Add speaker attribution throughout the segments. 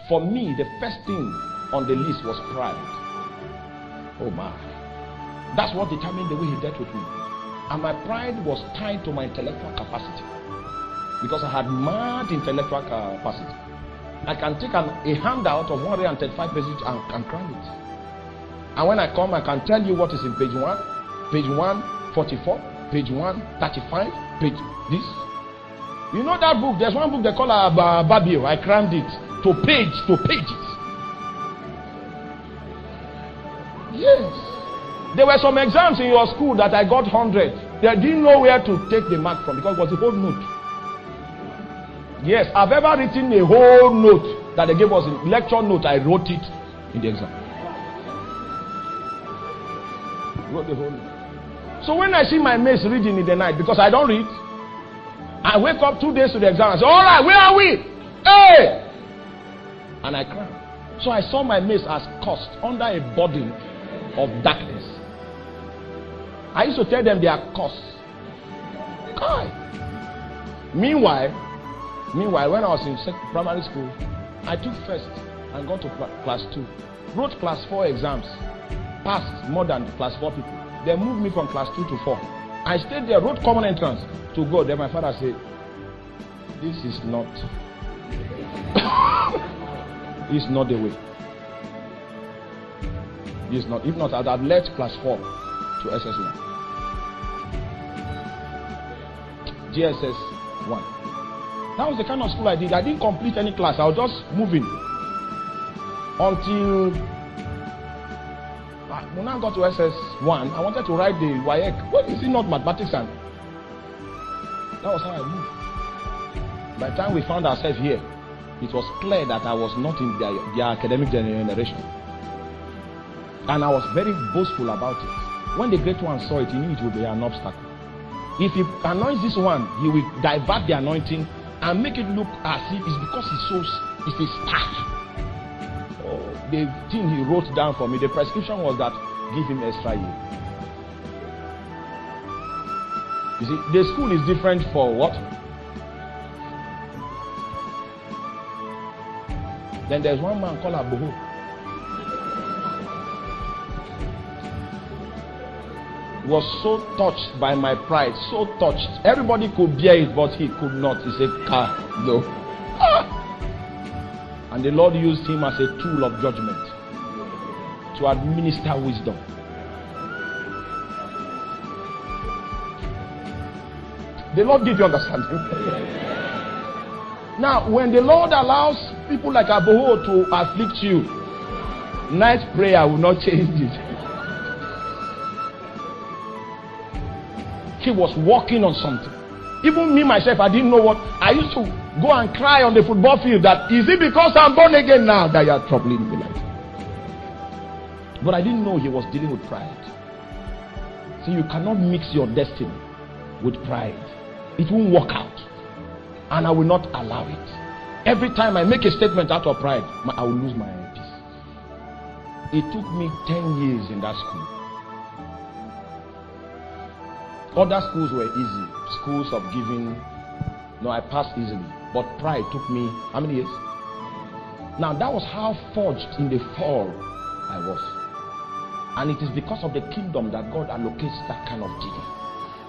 Speaker 1: For me, the first thing on the list was pride. Oh my. That's what determined the way he dealt with me. And my pride was tied to my intellectual capacity. Because I had mad intellectual capacity. I can take a handout of 135 pages and cram it. And when I come, I can tell you what is in page 1, page 144, page 135, page this. You know that book? There's one book they call Babio. I crammed it to pages. Yes. There were some exams in your school that I got 100. They didn't know where to take the mark from because it was a whole note. Yes, I've ever written a whole note that they gave us in lecture note. I wrote it in the exam. Wrote the whole note. So when I see my mates reading in the night, because I don't read, I wake up 2 days to the exam and say, all right, where are we? Hey! And I cry. So I saw my mates as cursed under a burden of darkness. I used to tell them they are cursed. Meanwhile, when I was in primary school, I took first and got to class 2. Wrote class 4 exams. Passed more than class 4 people. They moved me from class 2 to 4. I stayed there, wrote common entrance to God. Then my father said, this is not it's not the way. It's not. If not, I'd have left class 4 to SS1. GSS 1. That was the kind of school I did. I didn't complete any class. I was just moving until when I got to SS1. I wanted to write the WAEC. What is it? Not mathematics and that was how I moved. By the time we found ourselves here, it was clear that I was not in their academic generation. And I was very boastful about it. When the great one saw it, he knew it would be an obstacle. If he anoints this one, he will divert the anointing and make it look as if it's because it's a staff. Oh, the thing he wrote down for me, the prescription was that give him extra year. You see, the school is different for what? Then there's one man called Aboho. Was so touched by my pride, so touched. Everybody could bear it, but he could not. He said, no. And the Lord used him as a tool of judgment to administer wisdom. The Lord gives you understanding. Now, when the Lord allows people like Aboho to afflict you, night prayer will not change it. He was working on something. Even me myself, I didn't know what. I used to go and cry on the football field that, is it because I'm born again now that you are troubling me like that? But I didn't know he was dealing with pride. So you cannot mix your destiny with pride. It won't work out. And I will not allow it. Every time I make a statement out of pride, I will lose my peace. It took me 10 years in that school. Other schools were easy. Schools of giving. No, I passed easily. But pride took me, how many years? Now that was how forged in the fall I was. And it is because of the kingdom that God allocates that kind of giving.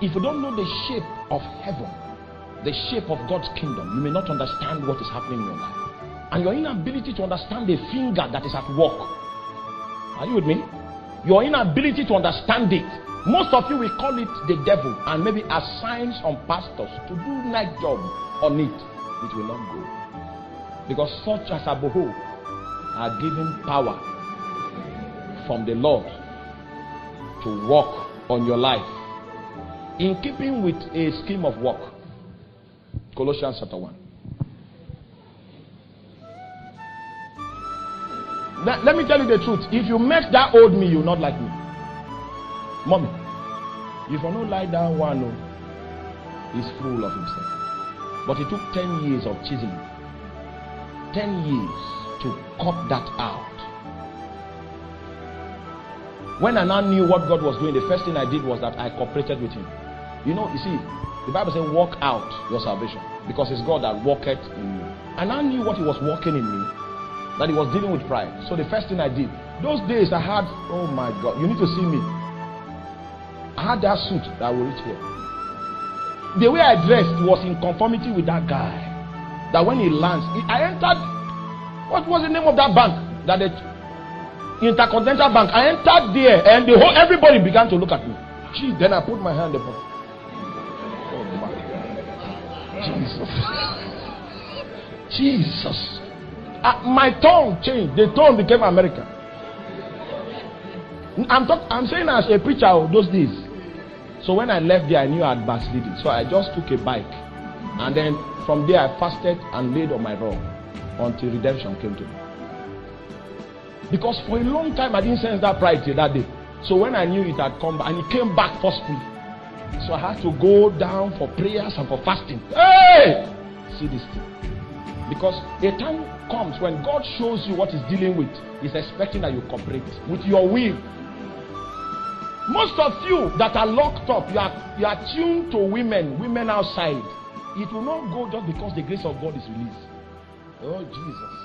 Speaker 1: If you don't know the shape of heaven, the shape of God's kingdom, you may not understand what is happening in your life. And your inability to understand the finger that is at work. Are you with me? Your inability to understand it. Most of you will call it the devil and maybe assign some pastors to do night job on it. It will not go. Because such as Aboho are given power from the Lord to work on your life in keeping with a scheme of work. Colossians chapter 1. Let me tell you the truth. If you met that old me, you will not like me. Mommy, if you don't like that one, he's full of himself. But it took 10 years of chiseling. 10 years to cut that out. When I now knew what God was doing, the first thing I did was that I cooperated with him. You see, the Bible says, work out your salvation. Because it's God that worketh in you. And I knew what he was working in me. that he was dealing with pride. So the first thing I did, those days I had, oh my God, you need to see me. I had that suit that will reach here. The way I dressed was in conformity with that guy. That when he lands, I entered, what was the name of that bank? That the Intercontinental Bank. I entered there and everybody began to look at me. Gee, then I put my hand up. Oh my God. Jesus. Jesus. My tone changed. The tone became American. I'm saying as a preacher of those days. So when I left there, I knew I had backslidden. So I just took a bike. And then from there, I fasted and laid on my robe until redemption came to me. Because for a long time, I didn't sense that pride till that day. So when I knew it had come back, and it came back forcefully. So I had to go down for prayers and for fasting. Hey! See this thing. Because a time comes when God shows you what he's dealing with. He's expecting that you cooperate with your will. Most of you that are locked up, you are tuned to women outside. It will not go just because the grace of God is released. Oh, Jesus.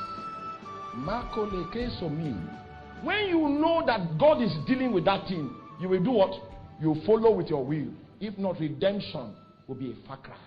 Speaker 1: When you know that God is dealing with that thing, you will do what? You follow with your will. If not, redemption will be a far cry.